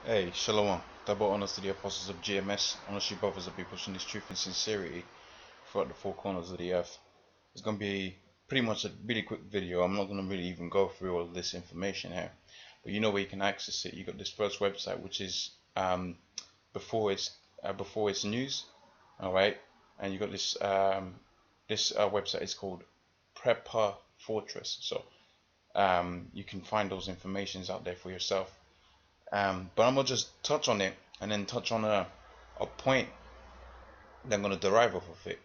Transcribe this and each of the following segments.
Hey, Shalom. Double honors to the apostles of GMS. Honestly, brothers will be pushing this truth and sincerity throughout the four corners of the earth. It's going to be pretty much a really quick video. I'm not going to really even go through all of this information here. But you know where you can access it. You got this first website, which is before it's news, all right. And you got this website is called Prepper Fortress. So you can find those informations out there for yourself. But I'm gonna just touch on it and then touch on a point that I'm gonna derive off of it.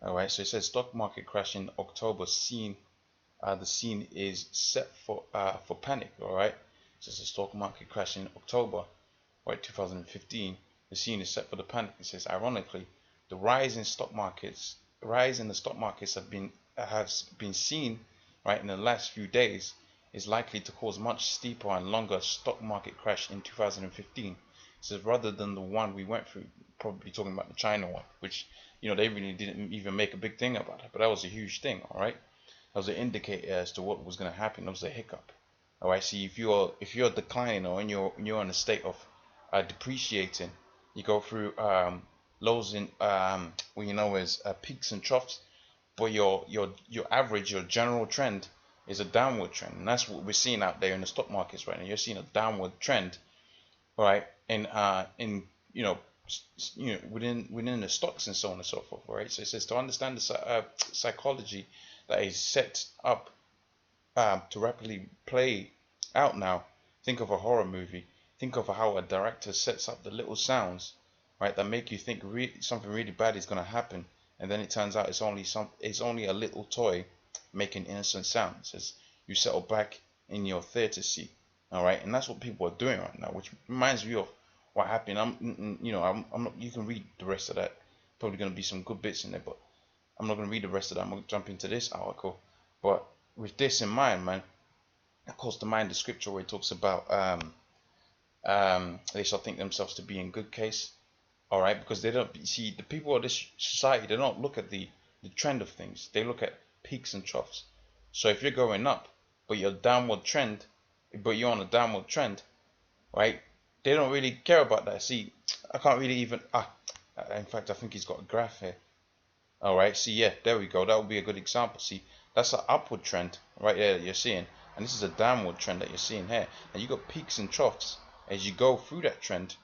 All right. So it says stock market crash in October. The scene is set for panic. All right. So it says stock market crash in October, right, 2015. The scene is set for the panic. It says ironically, the rise in the stock markets has been seen, right, in the last few days is likely to cause much steeper and longer stock market crash in 2015. So rather than the one we went through, probably talking about the China one, which they really didn't even make a big thing about it, but that was a huge thing. All right, that was an indicator as to what was going to happen. That was a hiccup. All right, see, if you're declining, or you're in a state of depreciating, you go through lows in what as peaks and troughs, but your average, your general trend is a downward trend, and that's what we're seeing out there in the stock markets right now. You're seeing a downward trend, right? In within the stocks and so on and so forth, right? So it says to understand the psychology that is set up to rapidly play out now. Think of a horror movie. Think of how a director sets up the little sounds, right, that make you think something really bad is going to happen, and then it turns out it's only a little toy making innocent sounds as you settle back in your theater seat. All right, and that's what people are doing right now, which reminds me of what happened. I'm not, you can read the rest of that. Probably going to be some good bits in there, but I'm not going to read the rest of that. I'm going to jump into this article. But with this in mind, man, of course, the mind the scripture where it talks about they shall think themselves to be in good case. All right, because they don't see the people of this society. They don't look at the trend of things. They look at peaks and troughs. So if you're going up, but you're on a downward trend, right? They don't really care about that. See, I can't really even. In fact, I think he's got a graph here. All right. See, yeah, there we go. That would be a good example. See, that's an upward trend right there that you're seeing, and this is a downward trend that you're seeing here. And you got peaks and troughs as you go through that trend,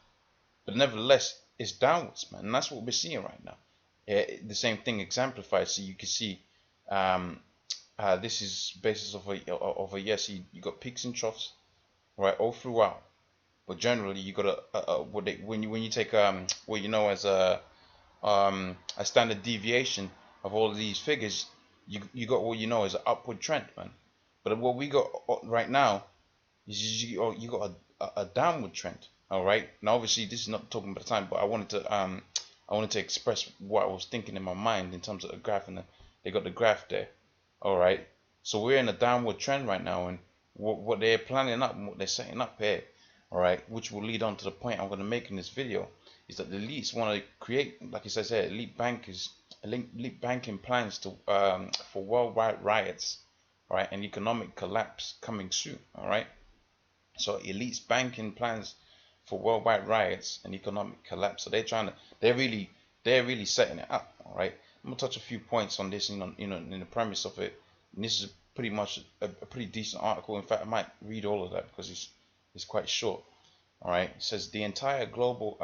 but nevertheless, it's downwards, man. And that's what we're seeing right now. The same thing exemplified. So you can see, this is basis of a yes. You got peaks and troughs, right, all throughout. But generally, you got when you take what as a standard deviation of all of these figures, you got what as an upward trend, man. But what we got right now is you got a downward trend. All right. Now, obviously, this is not talking about the time, but I wanted to express what I was thinking in my mind in terms of the graph, and they got the graph there. All right. So we're in a downward trend right now, and what they're planning up and what they're setting up here, all right, which will lead on to the point I'm going to make in this video, is that the elites want to create, like I said, elite banking plans to for worldwide riots, all right, and economic collapse coming soon, all right. So elites banking plans for worldwide riots and economic collapse. So they're really setting it up, all right. I'm gonna touch a few points on this, in the premise of it. And this is pretty much a pretty decent article. In fact, I might read all of that because it's quite short. All right. It says the entire globe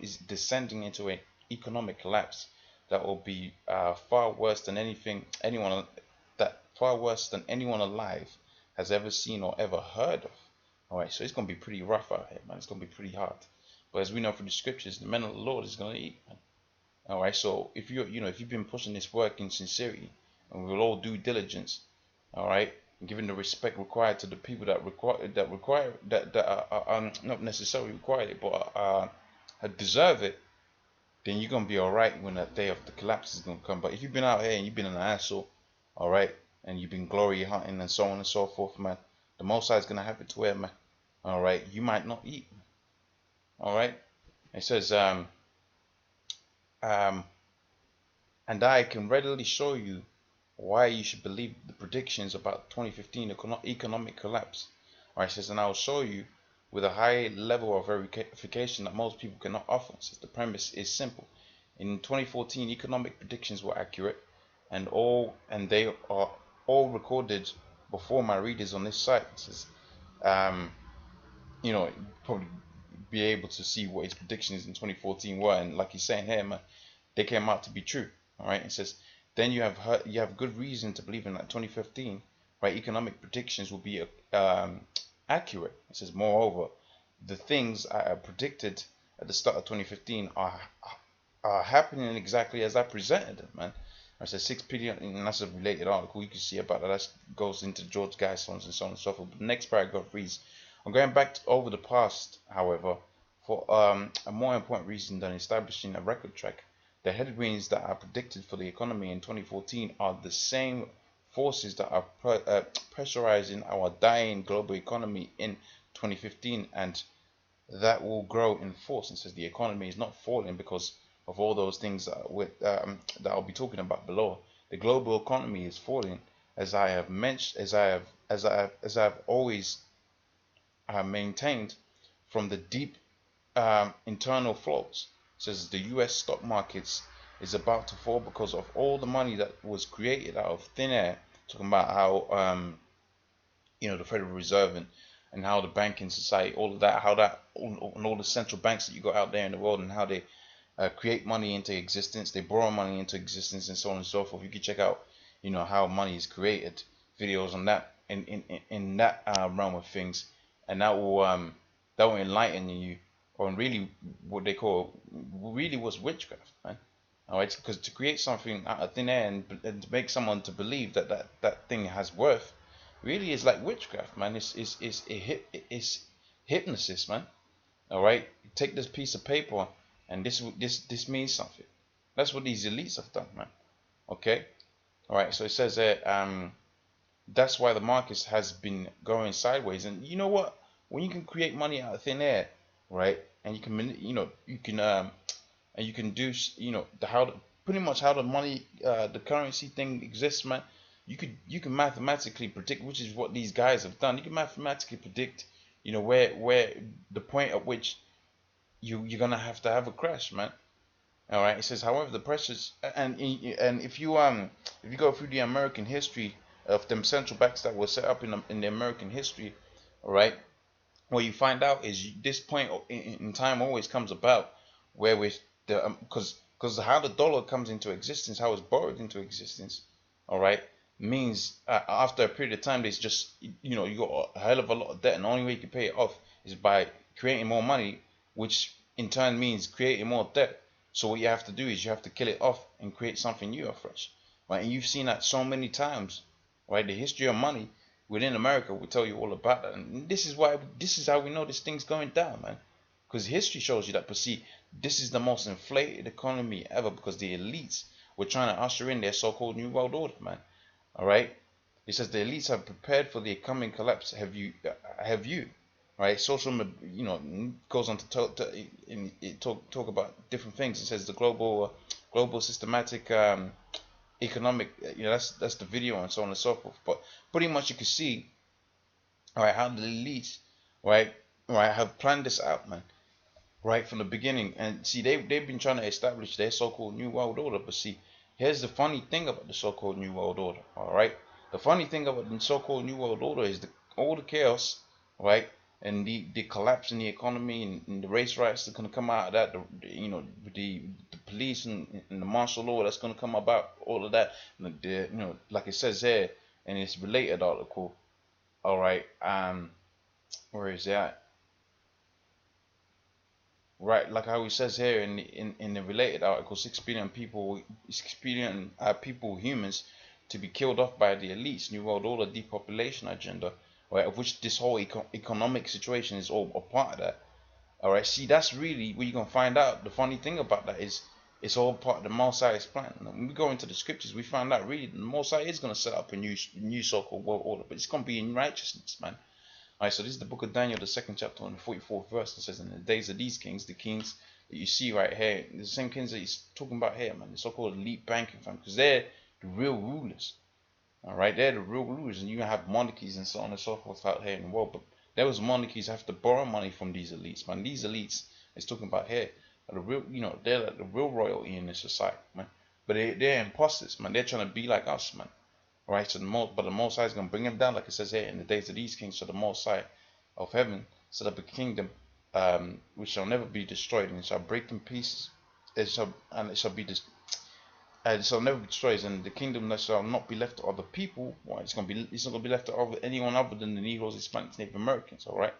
is descending into an economic collapse that will be far worse than anyone alive has ever seen or ever heard of. All right. So it's gonna be pretty rough out here, man. It's gonna be pretty hard. But as we know from the scriptures, the men of the Lord is gonna eat, man. All right. So if you've been pushing this work in sincerity, and we'll all due diligence, all right, and giving the respect required to the people that are not necessarily required it, but deserve it, then you're gonna be all right when that day of the collapse is gonna come. But if you've been out here and you've been an asshole, all right, and you've been glory hunting and so on and so forth, man, the Most High is gonna have it to where, man, all right, you might not eat, all right. It says and I can readily show you why you should believe the predictions about 2015 economic collapse. All right, it says, and I will show you with a high level of verification that most people cannot offer. Says the premise is simple. In 2014, economic predictions were accurate, and they are all recorded before my readers on this site. It says, um, probably be able to see what his predictions in 2014 were, and like he's saying here, man, they came out to be true. All right, it says then you have good reason to believe in that 2015, right? Economic predictions will be accurate. It says moreover, the things I predicted at the start of 2015 are happening exactly as I presented them, man. I said 6 billion, and that's a related article you can see about that. That goes into George Geisons and so on and so forth. But the next paragraph reads, I'm going back over the past, however, for a more important reason than establishing a record track. The headwinds that are predicted for the economy in 2014 are the same forces that are pressurizing our dying global economy in 2015, and that will grow in force. And says the economy is not falling because of all those things that I'll be talking about below. The global economy is falling, as I have mentioned, as I have always maintained, from the deep internal flaws. It says the U.S. stock markets is about to fall because of all the money that was created out of thin air. Talking about how the Federal Reserve and how the banking society, all of that, how that and all the central banks that you got out there in the world, and how they create money into existence, they borrow money into existence, and so on and so forth. You can check out, how money is created, videos on that in that realm of things, and that will enlighten you on really what they call really was witchcraft, man. All right, because to create something out of thin air and to make someone to believe that thing has worth, really is like witchcraft, man. It's hypnosis, man. All right, take this piece of paper, and this means something. That's what these elites have done, man. Okay, all right. So it says that that's why the market has been going sideways. And you know what? When you can create money out of thin air, right, and you can and you can do pretty much how the money the currency thing exists, man. You can mathematically predict, which is what these guys have done. You can mathematically predict, where the point at which you're gonna have to have a crash, man. All right. It says, however, the pressures and if you go through the American history of them central banks that were set up in the American history, all right, what you find out is this point in time always comes about where with the because how the dollar comes into existence, how it's borrowed into existence, all right, means after a period of time there's just you got a hell of a lot of debt, and the only way you can pay it off is by creating more money, which in turn means creating more debt. So what you have to do is you have to kill it off and create something new afresh, right? And you've seen that so many times, right? The history of money within America will tell you all about that, and this is how we know this thing's going down, man. Because history shows you that. But see, this is the most inflated economy ever because the elites were trying to usher in their so-called New World Order, man. All right. It says the elites have prepared for the coming collapse. Have you? Right. Social, goes on to talk about different things. It says the global systematic economic. That's the video and so on and so forth. But pretty much you can see, all right, how the elites, right, have planned this out, man. Right from the beginning. And see, they've been trying to establish their so-called New World Order. But see, here's the funny thing about the so-called New World Order. All right, the funny thing about the so-called New World Order is all the chaos, right, and the collapse in the economy and the race riots that are gonna come out of that. The police and the martial law that's gonna come about. All of that. Like it says here in this related article. All right, where is that? Right, like how it says here in the related article, 6 billion people, humans, to be killed off by the elites, New World Order, depopulation agenda, right? Of which this whole economic situation is all a part of that. All right, see, that's really what you're gonna find out. The funny thing about that is it's all part of the Mosai's plan. When we go into the scriptures, we find out really the Mosai is gonna set up a new so-called world order, but it's gonna be in righteousness, man. Alright, so this is the book of Daniel, the 2nd chapter, and the 44th verse. It says, in the days of these kings, the kings that you see right here, the same kings that he's talking about here, man, the so-called elite banking family, because they're the real rulers. Alright, they're the real rulers, and you have monarchies and so on and so forth out here in the world, but There was monarchies have to borrow money from these elites, man. These elites is talking about here are the real, they're like the real royalty in this society, man. But they're imposters, man. They're trying to be like us, man. Right? So but the Most High is gonna bring them down, like it says here, in the days of these kings, so the Most High of heaven set up a kingdom, which shall never be destroyed, and it shall break in pieces. It shall be and it shall never be destroyed, and the kingdom that shall not be left to other people. Well, it's not gonna be left to anyone other than the Negroes, Hispanics, Native Americans. All right,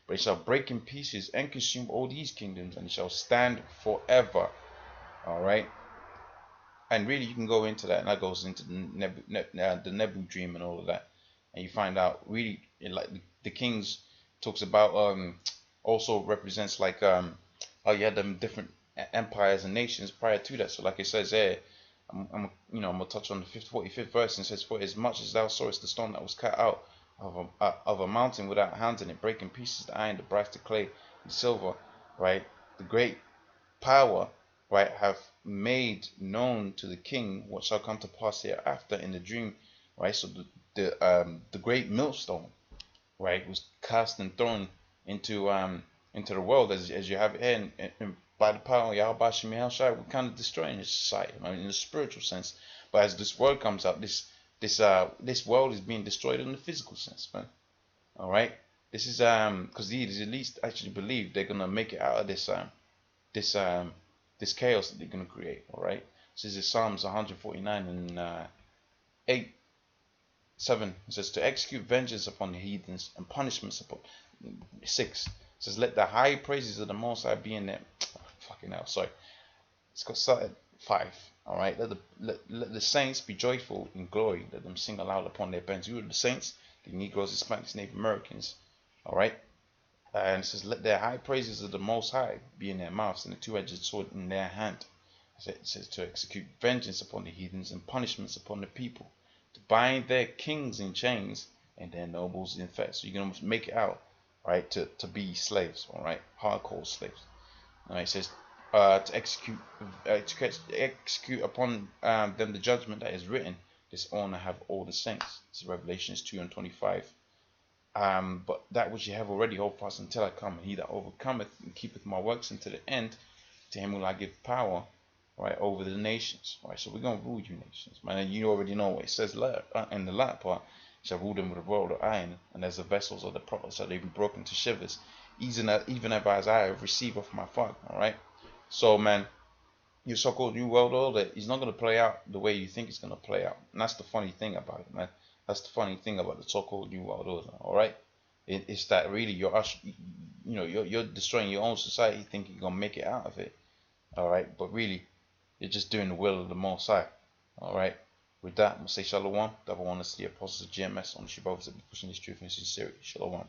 but it shall break in pieces and consume all these kingdoms, and it shall stand forever. All right. And really, you can go into that, and that goes into the Nebu dream and all of that, and you find out really, like the kings talks about also represents like how you had them different empires and nations prior to that. So like it says there, I'm gonna touch on the 45th verse, and it says, "For as much as thou sawest the stone that was cut out of a mountain without hands, and it break in pieces the iron, the brass, the clay, the silver, right? The great power, right, have made known to the king what shall come to pass hereafter in the dream, right? So the great millstone, right, was cast and thrown into the world as you have it here, and by the power of Yahweh Shemel Shai, we're kind of destroying this society, I mean, in a spiritual sense. But as this world comes out, this world is being destroyed in the physical sense, man. All right, this is because these elites actually believe they're gonna make it out of this this chaos that they're gonna create. All right, this is Psalms 149 and 8:7. It says, to execute vengeance upon the heathens and punishments upon 6. It says, let the high praises of the Most High be in them. Oh, fucking hell, sorry. It's got started 5. All right, let the saints be joyful in glory. Let them sing aloud upon their beds. You are the saints, the Negroes, Hispanics, Native Americans. All right. And it says, let their high praises of the Most High be in their mouths, and the two-edged sword in their hand. It says to execute vengeance upon the heathens and punishments upon the people, to bind their kings in chains and their nobles in fetters. So you're going to make it out, right, to be slaves, all right, hardcore slaves. All right, it says to execute upon them the judgment that is written. This honor have all the saints. This is Revelations 2:25. But that which ye have already, hold fast until I come, and he that overcometh and keepeth my works unto the end, to him will I give power, right, over the nations. Right, so we're gonna rule you nations, man. And you already know what it says in the latter part. Shall rule them with a rod of iron, and as the vessels of the prophets shall they be broken to shivers, even as I have received of my Father. All right. So, man, your so-called new world order is not gonna play out the way you think it's gonna play out, and that's the funny thing about it, man. That's the funny thing about the so-called new world order. All right, it's that really you're destroying your own society, thinking you're gonna make it out of it. All right, but really, you're just doing the will of the Most High. All right. With that, I'm gonna say shalom. Double honor to the apostles of GMS on the Shabbat, pushing this truth in sincerity. Shalom.